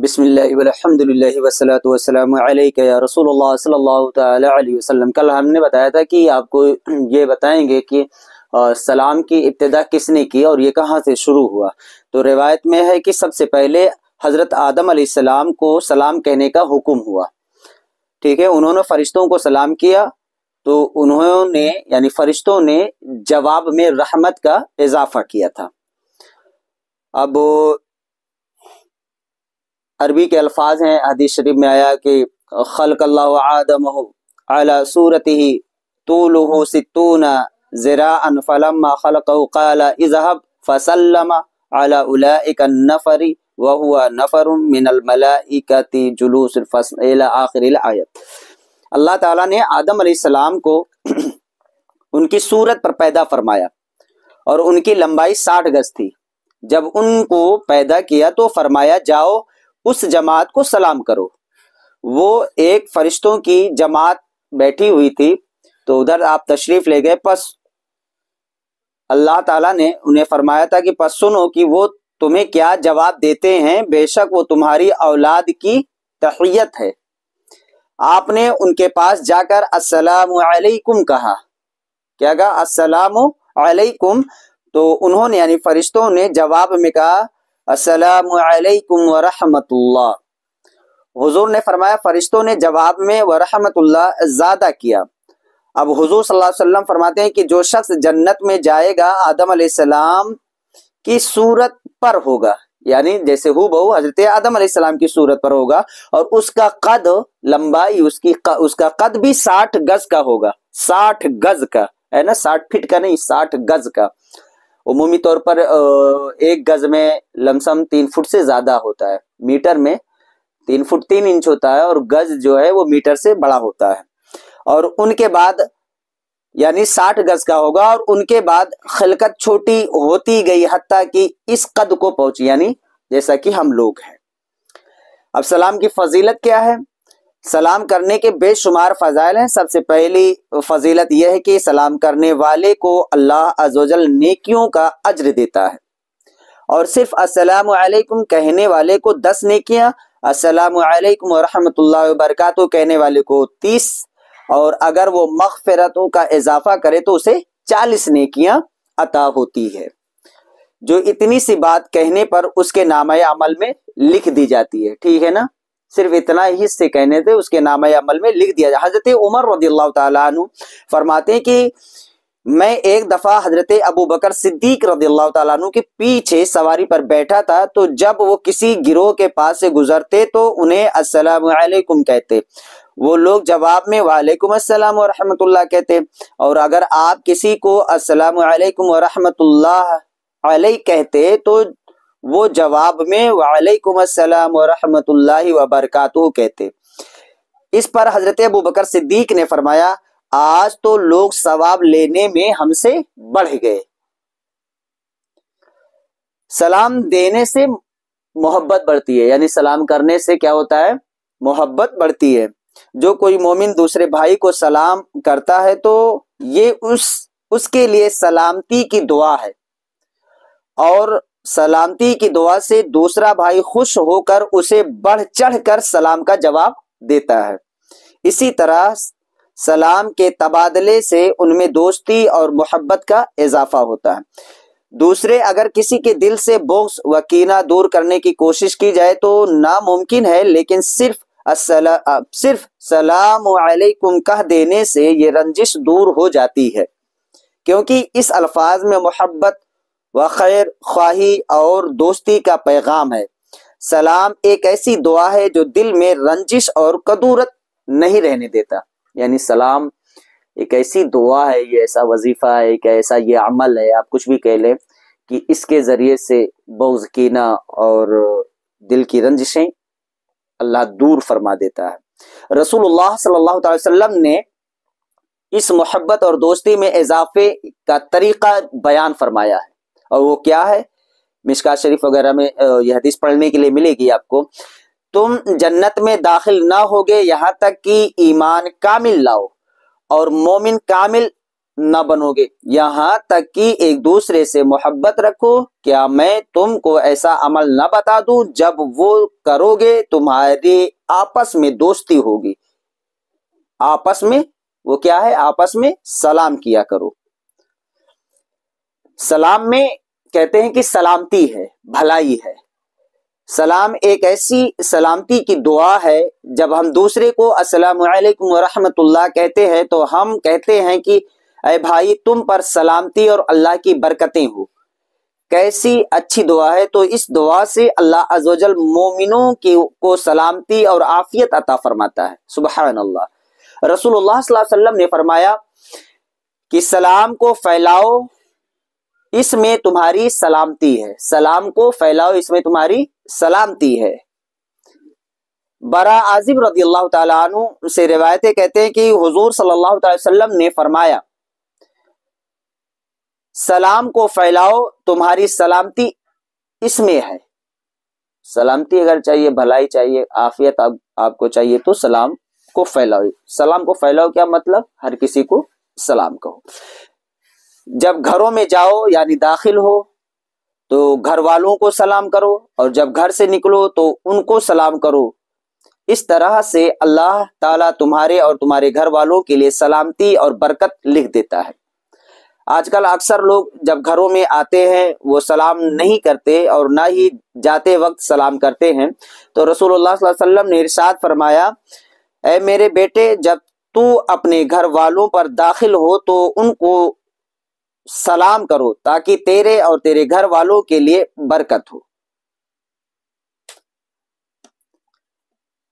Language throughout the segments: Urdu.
بسم اللہ والحمد للہ والصلاۃ والسلام علیک یا رسول اللہ صلی اللہ تعالی علیہ وسلم۔ کل ہم نے بتایا تھا کہ آپ کو یہ بتائیں گے کہ سلام کی ابتدا کس نے کی اور یہ کہاں سے شروع ہوا۔ تو روایت میں ہے کہ سب سے پہلے حضرت آدم علیہ السلام کو سلام کہنے کا حکم ہوا، ٹھیک ہے۔ انہوں نے فرشتوں کو سلام کیا تو انہوں نے یعنی فرشتوں نے جواب میں رحمت کا اضافہ کیا تھا۔ اب عربی کے الفاظ ہیں، حدیث شریف میں آیا کہ خلق اللہ آدم علی صورته طوله 60 ذراعا فلما خلقه قال اذهب فسلم على اولئک النفر وهو نفر من الملائکۃ جلوس الفصل الى آخر الآیت۔ اللہ تعالیٰ نے آدم علیہ السلام کو ان کی صورت پر پیدا فرمایا اور ان کی لمبائی 60 گز تھی۔ جب ان کو پیدا کیا تو فرمایا جاؤ اس جماعت کو سلام کرو۔ وہ ایک فرشتوں کی جماعت بیٹھی ہوئی تھی تو ادھر آپ تشریف لے گئے، پس اللہ تعالیٰ نے انہیں فرمایا تھا کہ پس سنو کہ وہ تمہیں کیا جواب دیتے ہیں، بے شک وہ تمہاری اولاد کی تحیت ہے۔ آپ نے ان کے پاس جا کر السلام علیکم کہا۔ کیا کہا؟ السلام علیکم۔ تو انہوں نے یعنی فرشتوں نے جواب میں کہا السلام علیکم ورحمۃ اللہ۔ حضور نے فرمایا فرشتوں نے جواب میں ورحمۃ اللہ زیادہ کیا۔ اب حضور صلی اللہ علیہ وسلم فرماتے ہیں کہ جو شخص جنت میں جائے گا آدم علیہ السلام کی صورت پر ہوگا، یعنی جیسے ہو بہو حضرت آدم علیہ السلام کی صورت پر ہوگا، اور اس کا قد لمبائی اس کا قد بھی 60 گز کا ہوگا۔ 60 گز کا ہے نا، 60 فٹ کا نہیں، 60 گز کا۔ عمومی طور پر ایک گز میں لمسم 3 فٹ سے زیادہ ہوتا ہے، میٹر میں 3 فٹ 3 انچ ہوتا ہے، اور گز جو ہے وہ میٹر سے بڑا ہوتا ہے۔ اور ان کے بعد یعنی 60 گز کا ہوگا، اور ان کے بعد خلقت چھوٹی ہوتی گئی حتیٰ کہ اس قد کو پہنچی، یعنی جیسا کہ ہم لوگ ہیں۔ اب سلام کی فضیلت کیا ہے؟ سلام کرنے کے بے شمار فضائل ہیں۔ سب سے پہلی فضیلت یہ ہے کہ سلام کرنے والے کو اللہ عز و جل نیکیوں کا اجر دیتا ہے، اور صرف السلام علیکم کہنے والے کو 10 نیکیاں، السلام علیکم ورحمۃ اللہ وبرکاتہ کہنے والے کو 30، اور اگر وہ مغفرتوں کا اضافہ کرے تو اسے 40 نیکیاں عطا ہوتی ہے، جو اتنی سی بات کہنے پر اس کے نامہ عمل میں لکھ دی جاتی ہے، ٹھیک ہے نا۔ صرف اتنا ہی سے کہنے سے اس کے نامہ عمل میں لکھ دیا جائے۔ حضرت عمر رضی اللہ تعالیٰ عنہ فرماتے ہیں کہ میں ایک دفعہ حضرت ابو بکر صدیق رضی اللہ تعالیٰ عنہ کے پیچھے سواری پر بیٹھا تھا، تو جب وہ کسی گروہ کے پاس سے گزرتے تو انہیں السلام علیکم کہتے، وہ لوگ جواب میں وعلیکم السلام ورحمۃ اللہ کہتے، اور اگر آپ کسی کو السلام علیکم ورحمۃ اللہ علیہ کہتے تو وہ جواب میں وعلیکم السلام ورحمۃ اللہ وبرکاتہ کہتے۔ اس پر حضرت ابو بکر صدیق نے فرمایا آج تو لوگ ثواب لینے میں ہم سے بڑھ گئے۔ سلام دینے سے محبت بڑھتی ہے، یعنی سلام کرنے سے کیا ہوتا ہے؟ محبت بڑھتی ہے۔ جو کوئی مومن دوسرے بھائی کو سلام کرتا ہے تو یہ اس کے لیے سلامتی کی دعا ہے، اور سلامتی کی دعا سے دوسرا بھائی خوش ہو کر اسے بڑھ چڑھ کر سلام کا جواب دیتا ہے۔ اسی طرح سلام کے تبادلے سے ان میں دوستی اور محبت کا اضافہ ہوتا ہے۔ دوسرے اگر کسی کے دل سے بغض و کینہ دور کرنے کی کوشش کی جائے تو ناممکن ہے، لیکن صرف سلام علیکم کہہ دینے سے یہ رنجش دور ہو جاتی ہے، کیونکہ اس الفاظ میں محبت و خیر خواہی اور دوستی کا پیغام ہے۔ سلام ایک ایسی دعا ہے جو دل میں رنجش اور کدورت نہیں رہنے دیتا، یعنی سلام ایک ایسی دعا ہے، یہ ایسا وظیفہ ہے، ایک ایسا یہ عمل ہے، آپ کچھ بھی کہہ لیں، کہ اس کے ذریعے سے بغض کینہ اور دل کی رنجشیں اللہ دور فرما دیتا ہے۔ رسول اللہ صلی اللہ تعالی وسلم نے اس محبت اور دوستی میں اضافے کا طریقہ بیان فرمایا ہے، اور وہ کیا ہے؟ مشکات شریف وغیرہ میں یہ حدیث پڑھنے کے لیے ملے گی آپ کو۔ تم جنت میں داخل نہ ہوگے یہاں تک کہ ایمان کامل لاؤ، اور مومن کامل نہ بنو گے یہاں تک کہ ایک دوسرے سے محبت رکھو، کیا میں تم کو ایسا عمل نہ بتا دوں جب وہ کرو گے تمہارے آپس میں دوستی ہوگی۔ آپس میں وہ کیا ہے؟ آپس میں سلام کیا کرو۔ سلام میں کہتے ہیں کہ سلامتی ہے، بھلائی ہے۔ سلام ایک ایسی سلامتی کی دعا ہے، جب ہم دوسرے کو السلام علیکم ورحمۃ اللہ کہتے ہیں تو ہم کہتے ہیں کہ اے بھائی تم پر سلامتی اور اللہ کی برکتیں ہو۔ کیسی اچھی دعا ہے! تو اس دعا سے اللہ عز و جل مومنوں کو سلامتی اور عافیت عطا فرماتا ہے۔ سبحان اللہ۔ رسول اللہ صلی اللہ علیہ وسلم نے فرمایا کہ سلام کو پھیلاؤ، اس میں تمہاری سلامتی ہے۔ سلام کو پھیلاؤ، اس میں تمہاری سلامتی ہے۔ برا عازب رضی اللہ تعالیٰ عنہ سے روایتیں کہتے ہیں کہ حضور صلی اللہ علیہ وسلم نے فرمایا سلام کو پھیلاؤ، تمہاری سلامتی اس میں ہے۔ سلامتی اگر چاہیے، بھلائی چاہیے، عافیت آپ کو چاہیے تو سلام کو پھیلاؤ۔ سلام کو پھیلاؤ کیا مطلب؟ ہر کسی کو سلام کہو۔ جب گھروں میں جاؤ یعنی داخل ہو تو گھر والوں کو سلام کرو، اور جب گھر سے نکلو تو ان کو سلام کرو۔ اس طرح سے اللہ تعالیٰ تمہارے اور تمہارے گھر والوں کے لیے سلامتی اور برکت لکھ دیتا ہے۔ آج کل اکثر لوگ جب گھروں میں آتے ہیں وہ سلام نہیں کرتے اور نہ ہی جاتے وقت سلام کرتے ہیں۔ تو رسول اللہ صلی اللہ علیہ وسلم نے ارشاد فرمایا اے میرے بیٹے، جب تو اپنے گھر والوں پر داخل ہو تو ان کو سلام کرو تاکہ تیرے اور تیرے گھر والوں کے لیے برکت ہو۔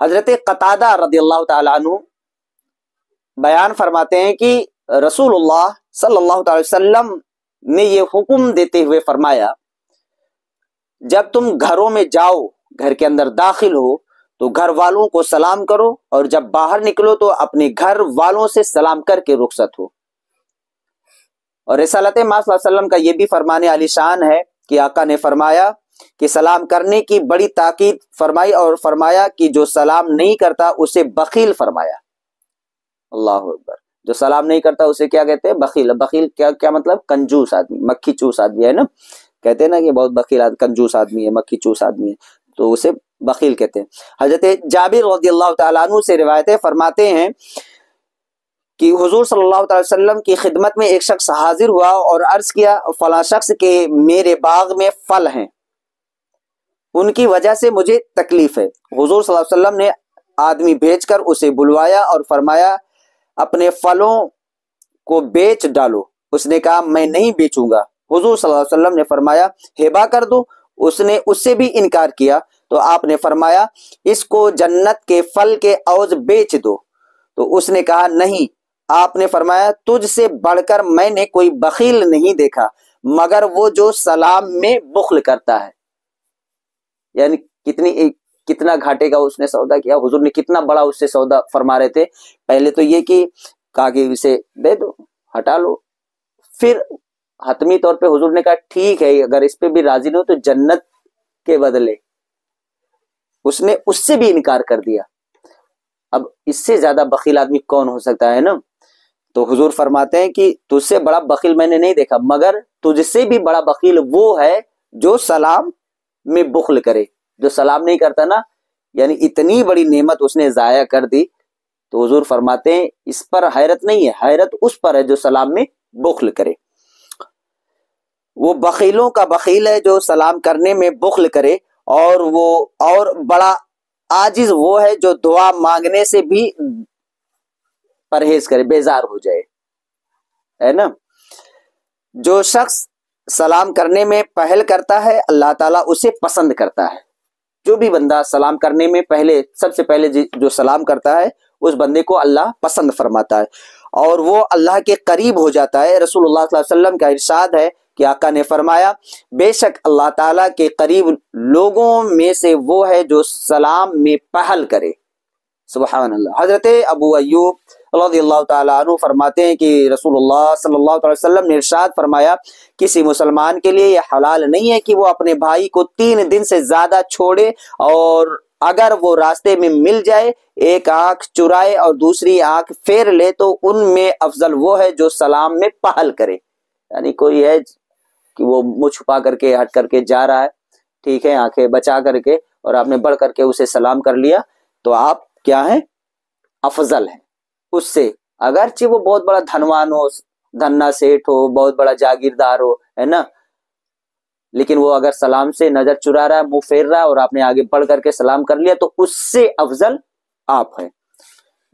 حضرت قتادہ رضی اللہ تعالیٰ عنہ بیان فرماتے ہیں کہ رسول اللہ صلی اللہ علیہ وسلم نے یہ حکم دیتے ہوئے فرمایا جب تم گھروں میں جاؤ، گھر کے اندر داخل ہو تو گھر والوں کو سلام کرو، اور جب باہر نکلو تو اپنے گھر والوں سے سلام کر کے رخصت ہو۔ اور رسالت ماں صلی اللہ علیہ وسلم کا یہ بھی فرمان عالی شان ہے کہ آقا نے فرمایا کہ سلام کرنے کی بڑی تاکید فرمائی، اور فرمایا کہ جو سلام نہیں کرتا اسے بخیل فرمایا۔ اللہ اکبر۔ جو سلام نہیں کرتا اسے کیا کہتے ہیں؟ بخیل۔ بخیل کیا مطلب؟ کنجوس آدمی، مکھی چوس آدمی ہے نا، کہتے ہیں نا کہ بہت بخیل کنجوس آدمی ہے، مکھی چوس آدمی ہے، تو اسے بخیل کہتے ہیں۔ حضرت جابر رضی اللہ تعالیٰ عنہ سے روایتیں فرماتے ہیں کہ حضور صلی اللہ علیہ وسلم کی خدمت میں ایک شخص حاضر ہوا اور عرض کیا فلاں شخص کے میرے باغ میں پھل ہیں، ان کی وجہ سے مجھے تکلیف ہے۔ حضور صلی اللہ علیہ وسلم نے آدمی بھیج کر اسے بلوایا اور فرمایا اپنے پھلوں کو بیچ ڈالو۔ اس نے کہا میں نہیں بیچوں گا۔ حضور صلی اللہ علیہ وسلم نے فرمایا ہبہ کر دو۔ اس نے اس سے بھی انکار کیا تو آپ نے فرمایا اس کو جنت کے پھل کے عوض بیچ دو۔ تو اس نے کہا نہیں۔ آپ نے فرمایا تجھ سے بڑھ کر میں نے کوئی بخیل نہیں دیکھا مگر وہ جو سلام میں بخل کرتا ہے۔ یعنی کتنا گھاٹے کا اس نے سودا کیا، حضور نے کتنا بڑا اس سے سودا فرما رہے تھے۔ پہلے تو یہ کہ کہا کہ اسے دے دو، ہٹا لو، پھر حتمی طور پہ حضور نے کہا ٹھیک ہے اگر اس پہ بھی راضی نہ ہو تو جنت کے بدلے۔ اس نے اس سے بھی انکار کر دیا۔ اب اس سے زیادہ بخیل آدمی کون ہو سکتا ہے نا؟ تو حضور فرماتے ہیں کہ تجھ سے بڑا بخیل میں نے نہیں دیکھا مگر تجھ سے بھی بڑا بخیل وہ ہے جو سلام میں بخل کرے۔ جو سلام نہیں کرتا نا، یعنی اتنی بڑی نعمت اس نے ضائع کر دی۔ تو حضور فرماتے ہیں اس پر حیرت نہیں ہے، حیرت اس پر ہے جو سلام میں بخل کرے۔ وہ بخیلوں کا بخیل ہے جو سلام کرنے میں بخل کرے، اور بڑا عاجز وہ ہے جو دعا مانگنے سے بھی پرہیز کرے، بیزار ہو جائے، ہے نا۔ جو شخص سلام کرنے میں پہل کرتا ہے اللہ تعالیٰ اسے پسند کرتا ہے۔ جو بھی بندہ سلام کرنے میں سب سے پہلے جو سلام کرتا ہے اس بندے کو اللہ پسند فرماتا ہے اور وہ اللہ کے قریب ہو جاتا ہے۔ رسول اللہ صلی اللہ علیہ وسلم کا ارشاد ہے کہ آقا نے فرمایا بے شک اللہ تعالیٰ کے قریب لوگوں میں سے وہ ہے جو سلام میں پہل کرے۔ سبحان اللہ۔ حضرت ابو ایوب رضی اللہ تعالیٰ عنہ فرماتے ہیں کہ رسول اللہ صلی اللہ علیہ وسلم نے ارشاد فرمایا کسی مسلمان کے لیے یہ حلال نہیں ہے کہ وہ اپنے بھائی کو 3 دن سے زیادہ چھوڑے اور اگر وہ راستے میں مل جائے، ایک آنکھ چرائے اور دوسری آنکھ پھیر لے، تو ان میں افضل وہ ہے جو سلام میں پہل کرے. یعنی کوئی ہے کہ وہ منہ چھپا کر کے ہٹ کر کے جا رہا ہے، ٹھیک ہے، آنکھیں بچا کر کے، اور آپ نے بڑھ کر کے اسے سلام کر لیا، تو آپ کیا ہیں؟ افضل ہیں اس سے. اگرچہ وہ بہت بڑا دھنوان ہو، دھنا سیٹ ہو، بہت بڑا جاگیردار ہو، ہے نا، لیکن وہ اگر سلام سے نظر چرا رہا ہے، منہ پھیر رہا ہے، اور آپ نے آگے بڑھ کر کے سلام کر لیا، تو اس سے افضل آپ ہیں.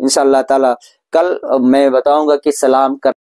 انشاءاللہ تعالی کل میں بتاؤں گا کہ سلام کر